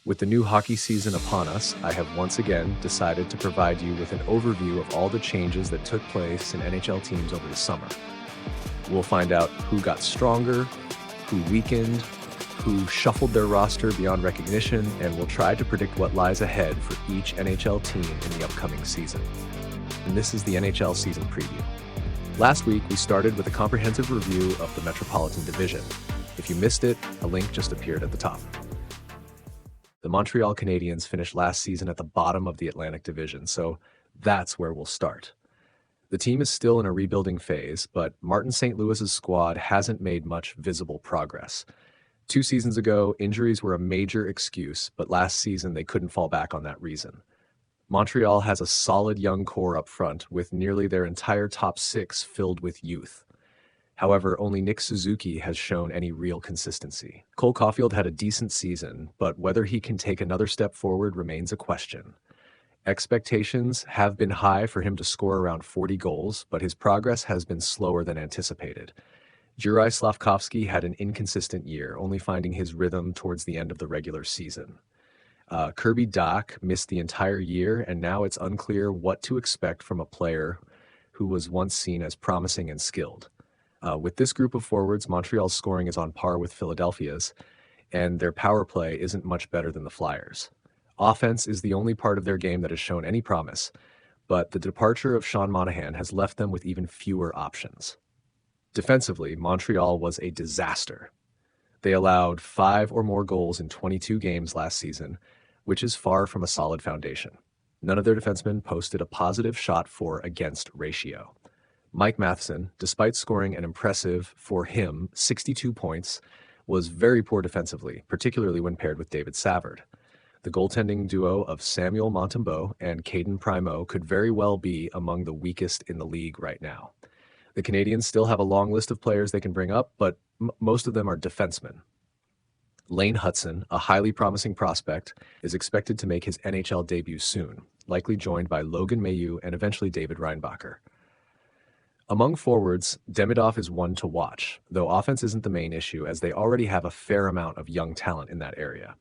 With the new hockey season upon us, I have once again decided to provide you with an overview of all the changes that took place in NHL teams over the summer. We'll find out who got stronger, who weakened, who shuffled their roster beyond recognition, and we'll try to predict what lies ahead for each NHL team in the upcoming season. And this is the NHL season preview. Last week, we started with a comprehensive review of the Metropolitan Division. If you missed it, a link just appeared at the top. The Montreal Canadiens finished last season at the bottom of the Atlantic Division, so that's where we'll start. The team is still in a rebuilding phase, but Martin St. Louis's squad hasn't made much visible progress. 2 seasons ago, injuries were a major excuse, but last season they couldn't fall back on that reason. Montreal has a solid young core up front, with nearly their entire top 6 filled with youth. However, only Nick Suzuki has shown any real consistency. Cole Caulfield had a decent season, but whether he can take another step forward remains a question. Expectations have been high for him to score around 40 goals, but his progress has been slower than anticipated. Juraj Slafkovsky had an inconsistent year, only finding his rhythm towards the end of the regular season. Kirby Dach missed the entire year, and now it's unclear what to expect from a player who was once seen as promising and skilled. With this group of forwards, Montreal's scoring is on par with Philadelphia's, and their power play isn't much better than the Flyers. Offense is the only part of their game that has shown any promise, but the departure of Sean Monahan has left them with even fewer options. Defensively, Montreal was a disaster. They allowed 5 or more goals in 22 games last season, which is far from a solid foundation. None of their defensemen posted a positive shot for against ratio. Mike Matheson, despite scoring an impressive, for him, 62 points, was very poor defensively, particularly when paired with David Savard. The goaltending duo of Samuel Montembeault and Caden Primo could very well be among the weakest in the league right now. The Canadiens still have a long list of players they can bring up, but most of them are defensemen. Lane Hutson, a highly promising prospect, is expected to make his NHL debut soon, likely joined by Logan Mailloux and eventually David Reinbacher. Among forwards, Demidov is one to watch, though offense isn't the main issue, as they already have a fair amount of young talent in that area.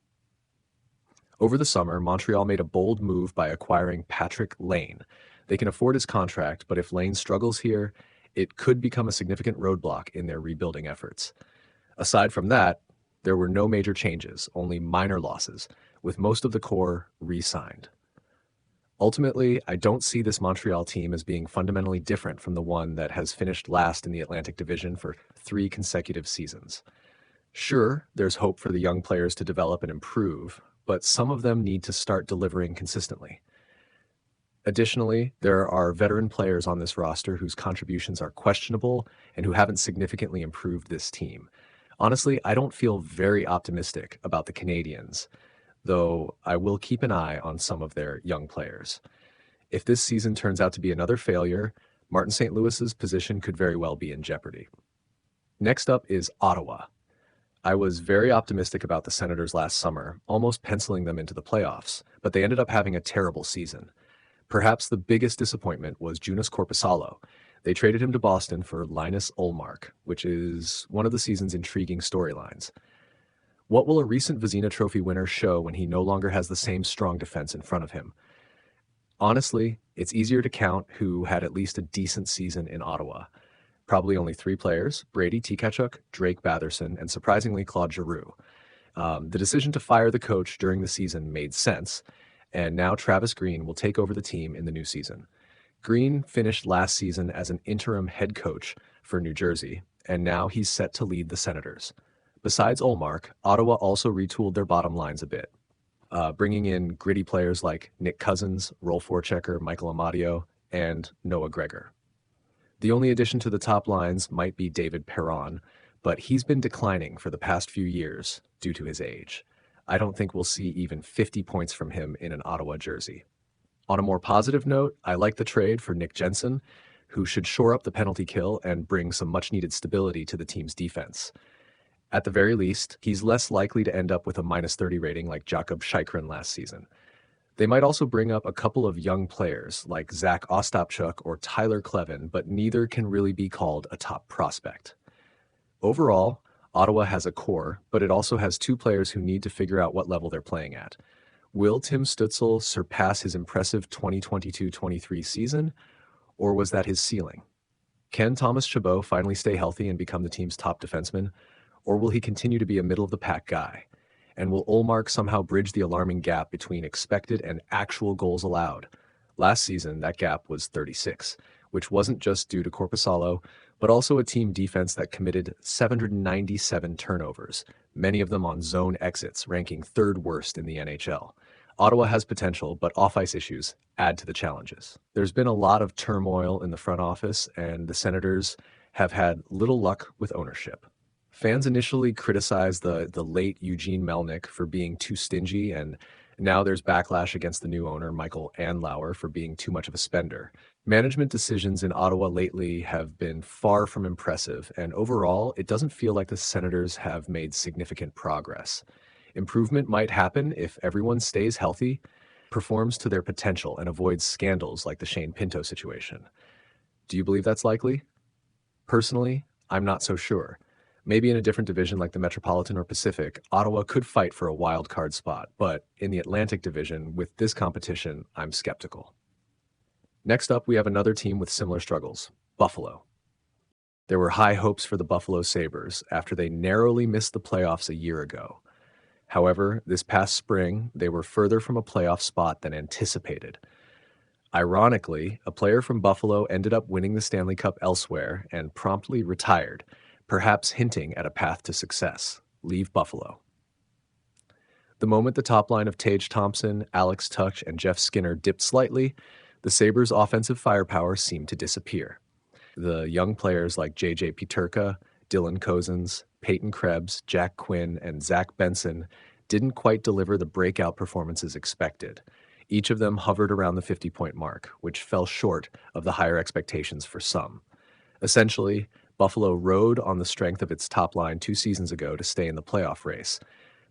Over the summer, Montreal made a bold move by acquiring Patrick Lane. They can afford his contract, but if Lane struggles here, it could become a significant roadblock in their rebuilding efforts. Aside from that, there were no major changes, only minor losses, with most of the core re-signed. Ultimately, I don't see this Montreal team as being fundamentally different from the one that has finished last in the Atlantic Division for 3 consecutive seasons. Sure, there's hope for the young players to develop and improve, but some of them need to start delivering consistently. Additionally, there are veteran players on this roster whose contributions are questionable and who haven't significantly improved this team. Honestly, I don't feel very optimistic about the Canadiens, though I will keep an eye on some of their young players. If this season turns out to be another failure, Martin St. Louis's position could very well be in jeopardy. Next up is Ottawa. I was very optimistic about the Senators last summer, almost penciling them into the playoffs, but they ended up having a terrible season. Perhaps the biggest disappointment was Joonas Korpisalo. They traded him to Boston for Linus Ullmark, which is one of the season's intriguing storylines. What will a recent Vezina Trophy winner show when he no longer has the same strong defense in front of him? Honestly, it's easier to count who had at least a decent season in Ottawa. Probably only 3 players: Brady Tkachuk, Drake Batherson, and surprisingly Claude Giroux. The decision to fire the coach during the season made sense, and now Travis Green will take over the team in the new season. Green finished last season as an interim head coach for New Jersey, and now he's set to lead the Senators. Besides Ullmark, Ottawa also retooled their bottom lines a bit, bringing in gritty players like Nick Cousins, Rolf Warchecker, Michael Amadio, and Noah Gregor. The only addition to the top lines might be David Perron, but he's been declining for the past few years due to his age. I don't think we'll see even 50 points from him in an Ottawa jersey. On a more positive note, I like the trade for Nick Jensen, who should shore up the penalty kill and bring some much-needed stability to the team's defense. At the very least, he's less likely to end up with a -30 rating like Jakob Chychrun last season. They might also bring up a couple of young players like Zach Ostapchuk or Tyler Klevin, but neither can really be called a top prospect. Overall, Ottawa has a core, but it also has two players who need to figure out what level they're playing at. Will Tim Stützle surpass his impressive 2022-23 season, or was that his ceiling? Can Thomas Chabot finally stay healthy and become the team's top defenseman, or will he continue to be a middle-of-the-pack guy? And will Ullmark somehow bridge the alarming gap between expected and actual goals allowed? Last season, that gap was 36, which wasn't just due to Korpisalo, but also a team defense that committed 797 turnovers, many of them on zone exits, ranking third worst in the NHL. Ottawa has potential, but off-ice issues add to the challenges. There's been a lot of turmoil in the front office, and the Senators have had little luck with ownership. Fans initially criticized the late Eugene Melnyk for being too stingy, and now there's backlash against the new owner, Michael Andlauer, for being too much of a spender. Management decisions in Ottawa lately have been far from impressive, and overall, it doesn't feel like the Senators have made significant progress. Improvement might happen if everyone stays healthy, performs to their potential, and avoids scandals like the Shane Pinto situation. Do you believe that's likely? Personally, I'm not so sure. Maybe in a different division like the Metropolitan or Pacific, Ottawa could fight for a wild card spot, but in the Atlantic Division, with this competition, I'm skeptical. Next up, we have another team with similar struggles, Buffalo. There were high hopes for the Buffalo Sabres after they narrowly missed the playoffs a year ago. However, this past spring, they were further from a playoff spot than anticipated. Ironically, a player from Buffalo ended up winning the Stanley Cup elsewhere and promptly retired, perhaps hinting at a path to success. Leave Buffalo. The moment the top line of Tage Thompson, Alex Tuch, and Jeff Skinner dipped slightly, the Sabres' offensive firepower seemed to disappear. The young players like J.J. Peterka, Dylan Cozens, Peyton Krebs, Jack Quinn, and Zach Benson didn't quite deliver the breakout performances expected. Each of them hovered around the 50-point mark, which fell short of the higher expectations for some. Essentially, Buffalo rode on the strength of its top line 2 seasons ago to stay in the playoff race.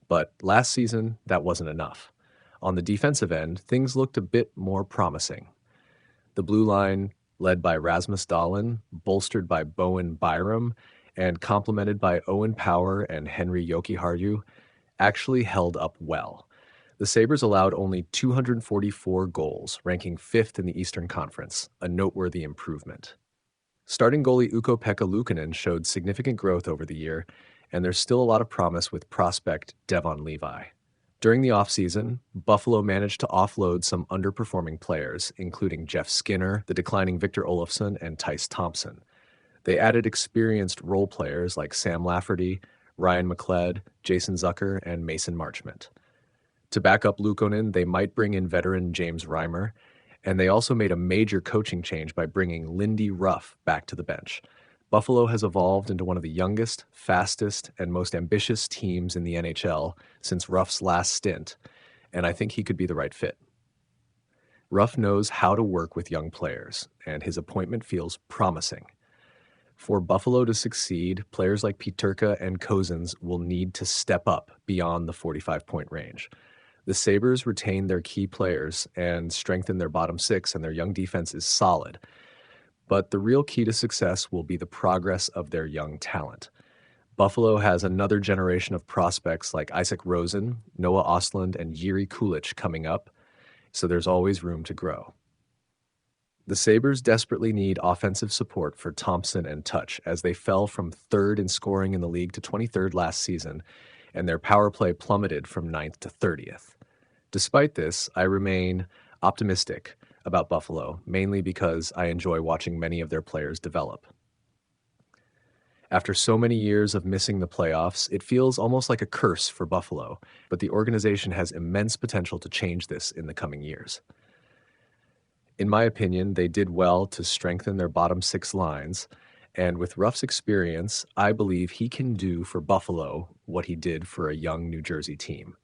But last season, that wasn't enough. On the defensive end, things looked a bit more promising. The blue line, led by Rasmus Dahlin, bolstered by Bowen Byram, and complemented by Owen Power and Henry Jokiharju, actually held up well. The Sabres allowed only 244 goals, ranking 5th in the Eastern Conference, a noteworthy improvement. Starting goalie Ukko-Pekka Luukkonen showed significant growth over the year, and there's still a lot of promise with prospect Devon Levi. During the offseason, Buffalo managed to offload some underperforming players, including Jeff Skinner, the declining Victor Olofsson, and Tice Thompson. They added experienced role players like Sam Lafferty, Ryan McLeod, Jason Zucker, and Mason Marchment. To back up Luukkonen, they might bring in veteran James Reimer, and they also made a major coaching change by bringing Lindy Ruff back to the bench. Buffalo has evolved into one of the youngest, fastest, and most ambitious teams in the NHL since Ruff's last stint, and I think he could be the right fit. Ruff knows how to work with young players, and his appointment feels promising. For Buffalo to succeed, players like Peterka and Cozens will need to step up beyond the 45-point range. The Sabres retain their key players and strengthen their bottom 6, and their young defense is solid. But the real key to success will be the progress of their young talent. Buffalo has another generation of prospects like Isaac Rosen, Noah Ostlund, and Jiri Kulich coming up, so there's always room to grow. The Sabres desperately need offensive support for Thompson and Tuch, as they fell from 3rd in scoring in the league to 23rd last season, and their power play plummeted from 9th to 30th. Despite this, I remain optimistic about Buffalo, mainly because I enjoy watching many of their players develop. After so many years of missing the playoffs, it feels almost like a curse for Buffalo, but the organization has immense potential to change this in the coming years. In my opinion, they did well to strengthen their bottom 6 lines, and with Ruff's experience, I believe he can do for Buffalo what he did for a young New Jersey team.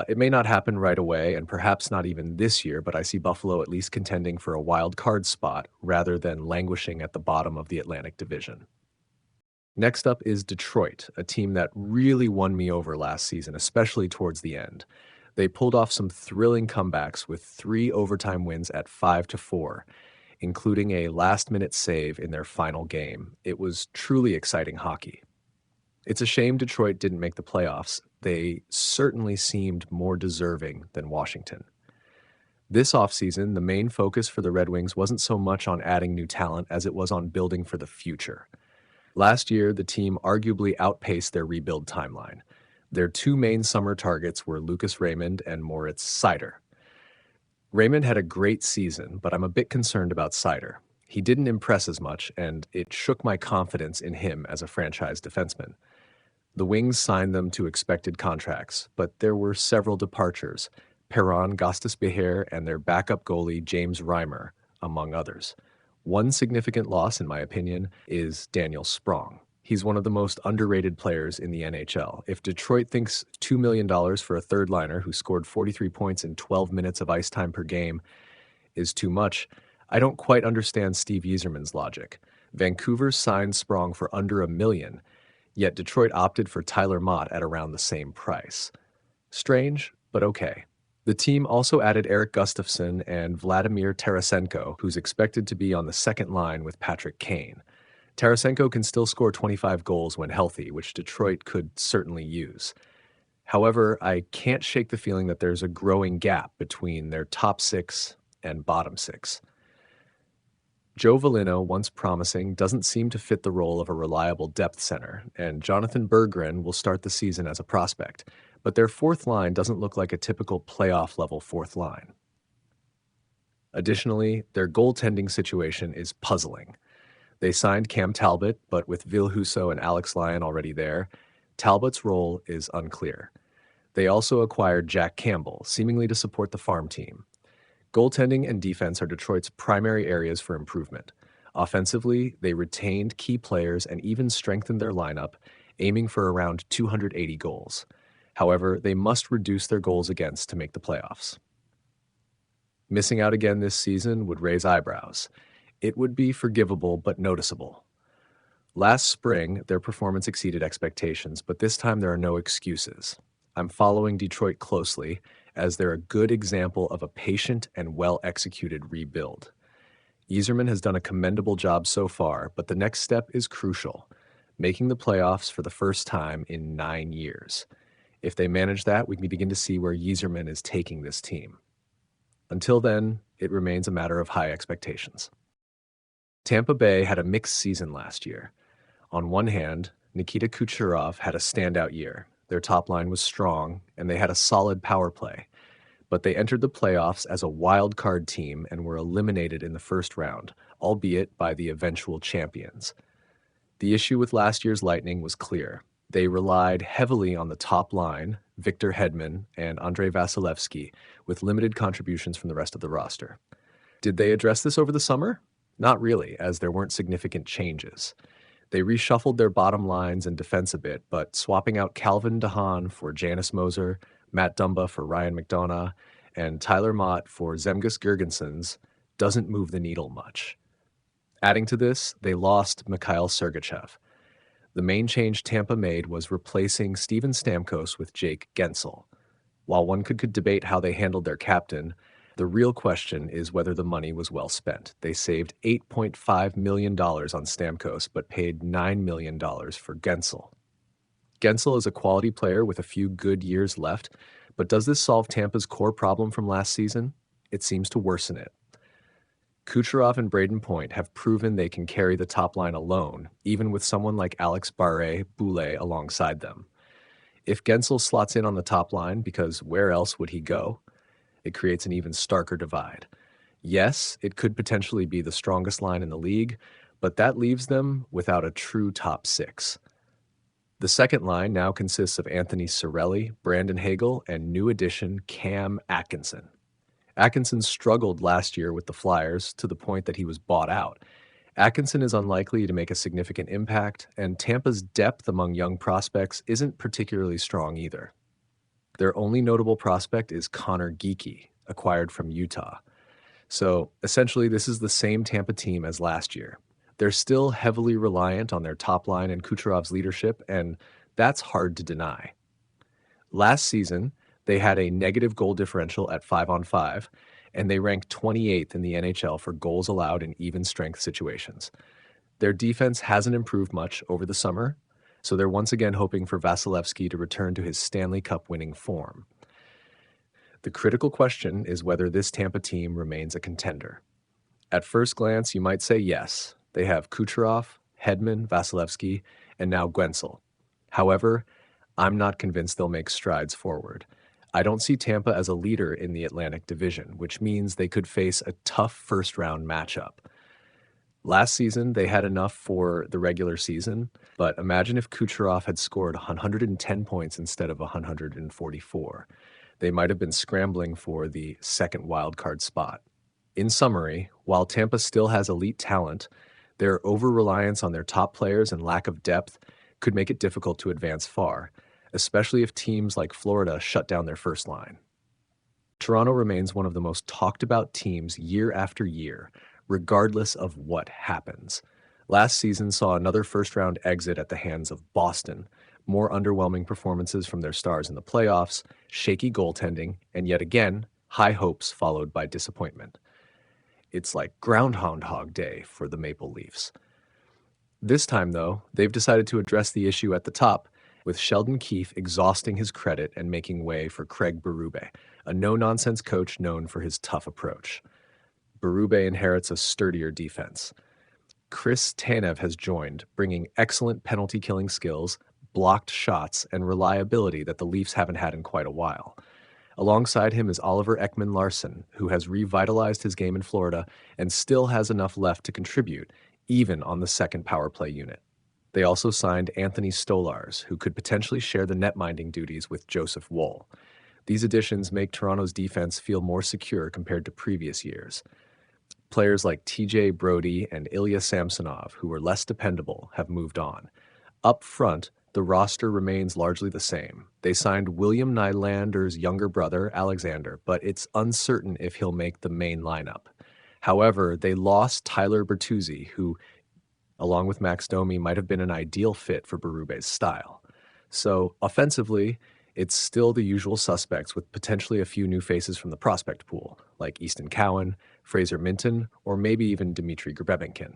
It may not happen right away, and perhaps not even this year, but I see Buffalo at least contending for a wild card spot rather than languishing at the bottom of the Atlantic Division. Next up is Detroit, a team that really won me over last season, especially towards the end. They pulled off some thrilling comebacks with 3 overtime wins at 5-4, including a last-minute save in their final game. It was truly exciting hockey. It's a shame Detroit didn't make the playoffs. They certainly seemed more deserving than Washington. This offseason, the main focus for the Red Wings wasn't so much on adding new talent as it was on building for the future. Last year, the team arguably outpaced their rebuild timeline. Their two main summer targets were Lucas Raymond and Moritz Seider. Raymond had a great season, but I'm a bit concerned about Seider. He didn't impress as much, and it shook my confidence in him as a franchise defenseman. The Wings signed them to expected contracts, but there were several departures: Perron Gostisbehere and their backup goalie James Reimer, among others. One significant loss, in my opinion, is Daniel Sprong. He's one of the most underrated players in the NHL. If Detroit thinks $2 million for a third liner who scored 43 points in 12 minutes of ice time per game is too much, I don't quite understand Steve Yzerman's logic. Vancouver signed Sprong for under $1 million, yet Detroit opted for Tyler Mott at around the same price. Strange, but okay. The team also added Eric Gustafsson and Vladimir Tarasenko, who's expected to be on the second line with Patrick Kane. Tarasenko can still score 25 goals when healthy, which Detroit could certainly use. However, I can't shake the feeling that there's a growing gap between their top six and bottom six. Joe Veleno, once promising, doesn't seem to fit the role of a reliable depth center, and Jonathan Berggren will start the season as a prospect, but their fourth line doesn't look like a typical playoff-level fourth line. Additionally, their goaltending situation is puzzling. They signed Cam Talbot, but with Ville Husso and Alex Lyon already there, Talbot's role is unclear. They also acquired Jack Campbell, seemingly to support the farm team. Goaltending and defense are Detroit's primary areas for improvement. Offensively, they retained key players and even strengthened their lineup, aiming for around 280 goals. However, they must reduce their goals against to make the playoffs. Missing out again this season would raise eyebrows. It would be forgivable but noticeable. Last spring, their performance exceeded expectations, but this time there are no excuses. I'm following Detroit closely, as they're a good example of a patient and well-executed rebuild. Yzerman has done a commendable job so far, but the next step is crucial: making the playoffs for the first time in 9 years. If they manage that, we can begin to see where Yzerman is taking this team. Until then, it remains a matter of high expectations. Tampa Bay had a mixed season last year. On one hand, Nikita Kucherov had a standout year. Their top line was strong, and they had a solid power play. But they entered the playoffs as a wild card team and were eliminated in the first round, albeit by the eventual champions. The issue with last year's Lightning was clear. They relied heavily on the top line, Victor Hedman and Andrei Vasilevsky, with limited contributions from the rest of the roster. Did they address this over the summer? Not really, as there weren't significant changes. They reshuffled their bottom lines and defense a bit, but swapping out Calvin DeHaan for Janice Moser, Matt Dumba for Ryan McDonough, and Tyler Mott for Zemgus Girgensons doesn't move the needle much. Adding to this, they lost Mikhail Sergachev. The main change Tampa made was replacing Steven Stamkos with Jake Gensel. While one could debate how they handled their captain, the real question is whether the money was well spent. They saved $8.5 million on Stamkos, but paid $9 million for Gensel. Gensel is a quality player with a few good years left, but does this solve Tampa's core problem from last season? It seems to worsen it. Kucherov and Braden Point have proven they can carry the top line alone, even with someone like Alex Barré-Boulet alongside them. If Gensel slots in on the top line, because where else would he go? It creates an even starker divide. Yes, it could potentially be the strongest line in the league, but that leaves them without a true top six. The second line now consists of Anthony Cirelli, Brandon Hagel, and new addition Cam Atkinson. Atkinson struggled last year with the Flyers to the point that he was bought out. Atkinson is unlikely to make a significant impact, and Tampa's depth among young prospects isn't particularly strong either. Their only notable prospect is Connor Geekie, acquired from Utah. So essentially, this is the same Tampa team as last year. They're still heavily reliant on their top line and Kucherov's leadership, and that's hard to deny. Last season, they had a negative goal differential at 5-on-5, and they ranked 28th in the NHL for goals allowed in even strength situations. Their defense hasn't improved much over the summer, so they're once again hoping for Vasilevsky to return to his Stanley Cup winning form. The critical question is whether this Tampa team remains a contender. At first glance, you might say yes. They have Kucherov, Hedman, Vasilevsky, and now Guentzel. However, I'm not convinced they'll make strides forward. I don't see Tampa as a leader in the Atlantic Division, which means they could face a tough first-round matchup. Last season, they had enough for the regular season, but imagine if Kucherov had scored 110 points instead of 144. They might have been scrambling for the second wildcard spot. In summary, while Tampa still has elite talent, their over-reliance on their top players and lack of depth could make it difficult to advance far, especially if teams like Florida shut down their first line. Toronto remains one of the most talked-about teams year after year, regardless of what happens. Last season saw another first-round exit at the hands of Boston, more underwhelming performances from their stars in the playoffs, shaky goaltending, and yet again, high hopes followed by disappointment. It's like Groundhog Day for the Maple Leafs. This time, though, they've decided to address the issue at the top, with Sheldon Keefe exhausting his credit and making way for Craig Berube, a no-nonsense coach known for his tough approach. Berube inherits a sturdier defense. Chris Tanev has joined, bringing excellent penalty-killing skills, blocked shots, and reliability that the Leafs haven't had in quite a while. Alongside him is Oliver Ekman-Larsson, who has revitalized his game in Florida and still has enough left to contribute, even on the second power play unit. They also signed Anthony Stolarz, who could potentially share the net-minding duties with Joseph Woll. These additions make Toronto's defense feel more secure compared to previous years. Players like TJ Brodie and Ilya Samsonov, who were less dependable, have moved on. Up front, the roster remains largely the same. They signed William Nylander's younger brother, Alexander, but it's uncertain if he'll make the main lineup. However, they lost Tyler Bertuzzi, who, along with Max Domi, might have been an ideal fit for Berube's style. So, offensively, it's still the usual suspects with potentially a few new faces from the prospect pool, like Easton Cowan, Fraser Minton, or maybe even Dmitry Grebenkin.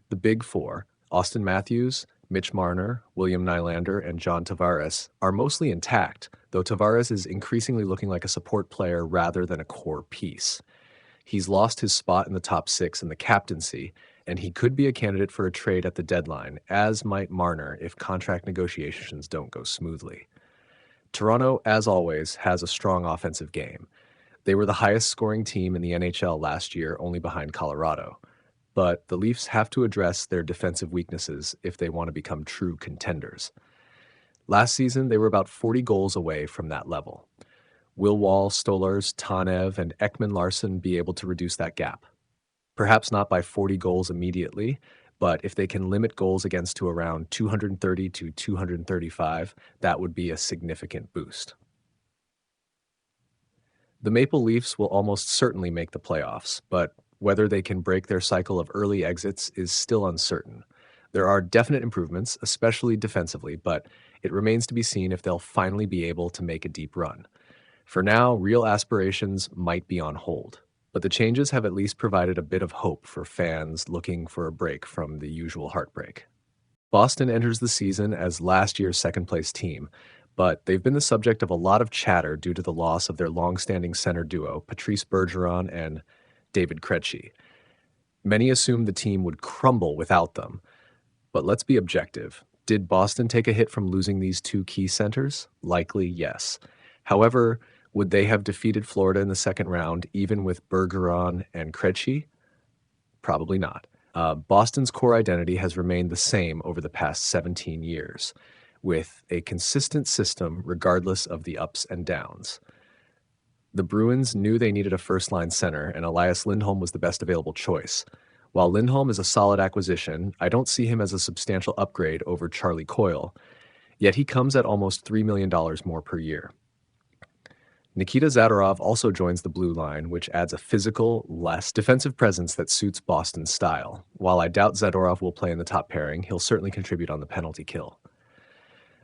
The Big Four, Austin Matthews, Mitch Marner, William Nylander, and John Tavares, are mostly intact, though Tavares is increasingly looking like a support player rather than a core piece. He's lost his spot in the top six in the captaincy, and he could be a candidate for a trade at the deadline, as might Marner if contract negotiations don't go smoothly. Toronto, as always, has a strong offensive game. They were the highest scoring team in the NHL last year, only behind Colorado. But the Leafs have to address their defensive weaknesses if they want to become true contenders. Last season, they were about 40 goals away from that level. Will Woll, Stolarz, Tanev, and Ekman-Larsson be able to reduce that gap? Perhaps not by 40 goals immediately, but if they can limit goals against to around 230 to 235, that would be a significant boost. The Maple Leafs will almost certainly make the playoffs, but whether they can break their cycle of early exits is still uncertain. There are definite improvements, especially defensively, but it remains to be seen if they'll finally be able to make a deep run. For now, real aspirations might be on hold, but the changes have at least provided a bit of hope for fans looking for a break from the usual heartbreak. Boston enters the season as last year's second-place team, but they've been the subject of a lot of chatter due to the loss of their long-standing center duo, Patrice Bergeron and David Krejci. Many assumed the team would crumble without them, but let's be objective. Did Boston take a hit from losing these two key centers? Likely, yes. However, would they have defeated Florida in the second round, even with Bergeron and Krejci? Probably not. Boston's core identity has remained the same over the past 17 years, with a consistent system regardless of the ups and downs. The Bruins knew they needed a first-line center, and Elias Lindholm was the best available choice. While Lindholm is a solid acquisition, I don't see him as a substantial upgrade over Charlie Coyle, yet he comes at almost $3 million more per year. Nikita Zadorov also joins the blue line, which adds a physical, less defensive presence that suits Boston's style. While I doubt Zadorov will play in the top pairing, he'll certainly contribute on the penalty kill.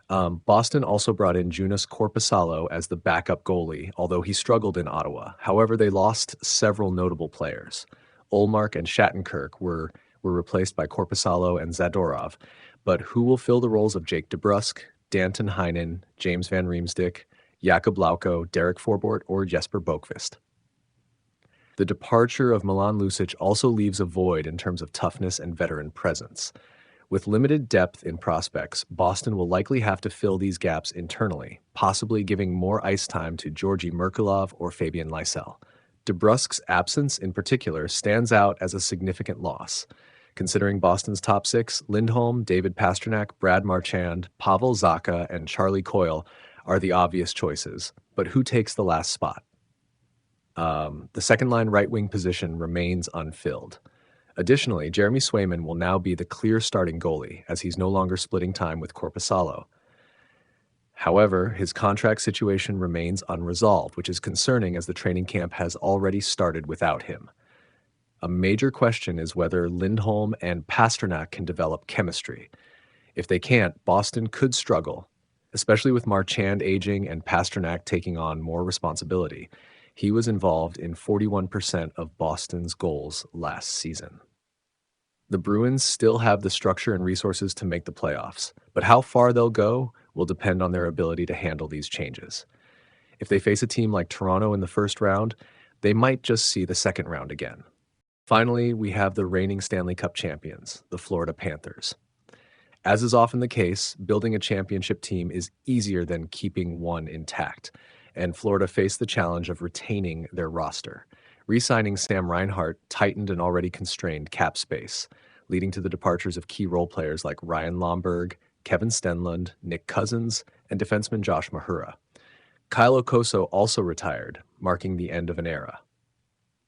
Boston also brought in Joonas Korpisalo as the backup goalie, although he struggled in Ottawa. However, they lost several notable players. Ullmark and Shattenkirk were replaced by Korpisalo and Zadorov, But who will fill the roles of Jake DeBrusk, Danton Heinen, James Van Riemsdyk, Jakob Lauko, Derek Forbort, or Jesper Boqvist? The departure of Milan Lucic also leaves a void in terms of toughness and veteran presence. With limited depth in prospects, Boston will likely have to fill these gaps internally, possibly giving more ice time to Georgi Merkulov or Fabian Lysell. DeBrusk's absence, in particular, stands out as a significant loss. Considering Boston's top six, Lindholm, David Pastrnak, Brad Marchand, Pavel Zacha, and Charlie Coyle are the obvious choices. But who takes the last spot? The second-line right-wing position remains unfilled. Additionally, Jeremy Swayman will now be the clear starting goalie, as he's no longer splitting time with Korpisalo. However, his contract situation remains unresolved, which is concerning as the training camp has already started without him. A major question is whether Lindholm and Pastrnak can develop chemistry. If they can't, Boston could struggle, especially with Marchand aging and Pastrnak taking on more responsibility. He was involved in 41% of Boston's goals last season. The Bruins still have the structure and resources to make the playoffs, but how far they'll go will depend on their ability to handle these changes. If they face a team like Toronto in the first round, they might just see the second round again. Finally, we have the reigning Stanley Cup champions, the Florida Panthers. As is often the case, building a championship team is easier than keeping one intact, and Florida faced the challenge of retaining their roster. Re-signing Sam Reinhart tightened an already constrained cap space, leading to the departures of key role players like Ryan Lomberg, Kevin Stenlund, Nick Cousins, and defenseman Josh Mahura. Kyle Okposo also retired, marking the end of an era.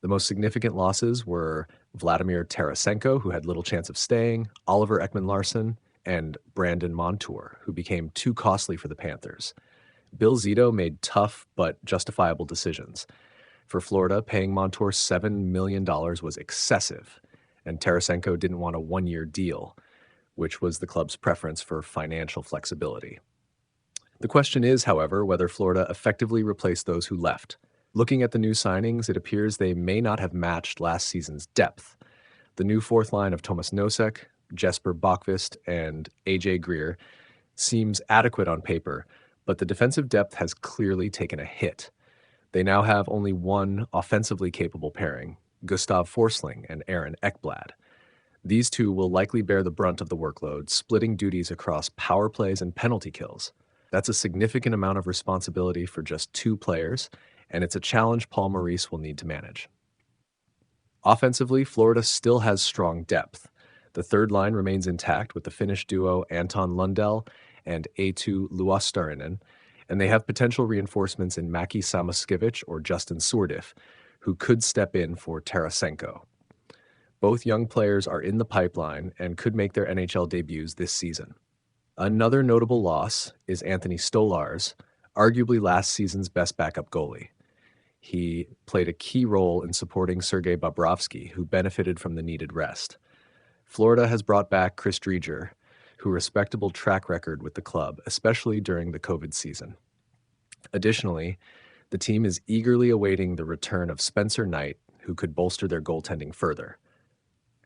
The most significant losses were Vladimir Tarasenko, who had little chance of staying, Oliver Ekman-Larsson, and Brandon Montour, who became too costly for the Panthers. Bill Zito made tough but justifiable decisions. For Florida, paying Montour $7 million was excessive, and Tarasenko didn't want a one-year deal, which was the club's preference for financial flexibility. The question is, however, whether Florida effectively replaced those who left. Looking at the new signings, it appears they may not have matched last season's depth. The new fourth line of Thomas Nosek, Jesper Boqvist, and AJ Greer seems adequate on paper, but the defensive depth has clearly taken a hit. They now have only one offensively capable pairing, Gustav Forsling and Aaron Ekblad. These two will likely bear the brunt of the workload, splitting duties across power plays and penalty kills. That's a significant amount of responsibility for just two players, and it's a challenge Paul Maurice will need to manage. Offensively, Florida still has strong depth. The third line remains intact with the Finnish duo Anton Lundell and Eetu Luostarinen, and they have potential reinforcements in Maki Samoskevich or Justin Sourdif, who could step in for Tarasenko. Both young players are in the pipeline and could make their NHL debuts this season. Another notable loss is Anthony Stolarz, arguably last season's best backup goalie. He played a key role in supporting Sergei Bobrovsky, who benefited from the needed rest. Florida has brought back Chris Driedger, who has a respectable track record with the club, especially during the COVID season. Additionally, the team is eagerly awaiting the return of Spencer Knight, who could bolster their goaltending further.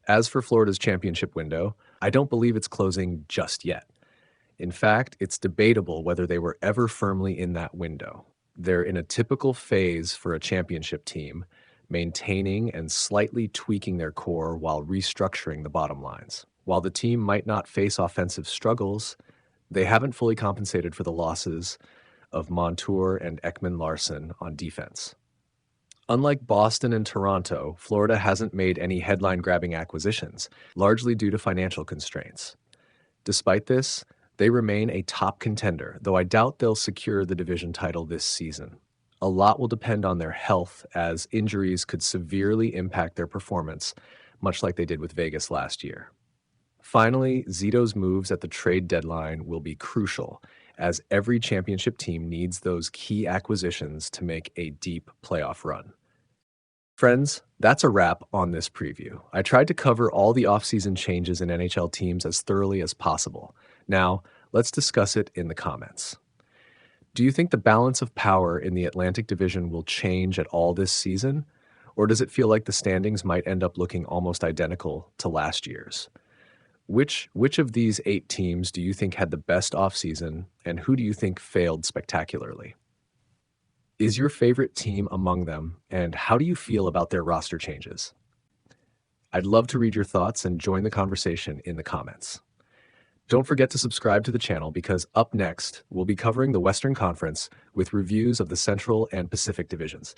As for Florida's championship window, I don't believe it's closing just yet. In fact, it's debatable whether they were ever firmly in that window. They're in a typical phase for a championship team, maintaining and slightly tweaking their core while restructuring the bottom lines. While the team might not face offensive struggles, they haven't fully compensated for the losses of Montour and Ekman-Larsson on defense. Unlike Boston and Toronto, Florida hasn't made any headline-grabbing acquisitions, largely due to financial constraints. Despite this, they remain a top contender, though I doubt they'll secure the division title this season. A lot will depend on their health, as injuries could severely impact their performance, much like they did with Vegas last year. Finally, Zito's moves at the trade deadline will be crucial, as every championship team needs those key acquisitions to make a deep playoff run. Friends, that's a wrap on this preview. I tried to cover all the offseason changes in NHL teams as thoroughly as possible. Now, let's discuss it in the comments. Do you think the balance of power in the Atlantic Division will change at all this season? Or does it feel like the standings might end up looking almost identical to last year's? Which of these 8 teams do you think had the best offseason, and who do you think failed spectacularly? Is your favorite team among them, and how do you feel about their roster changes? I'd love to read your thoughts and join the conversation in the comments. Don't forget to subscribe to the channel because up next, we'll be covering the Western Conference with reviews of the Central and Pacific divisions.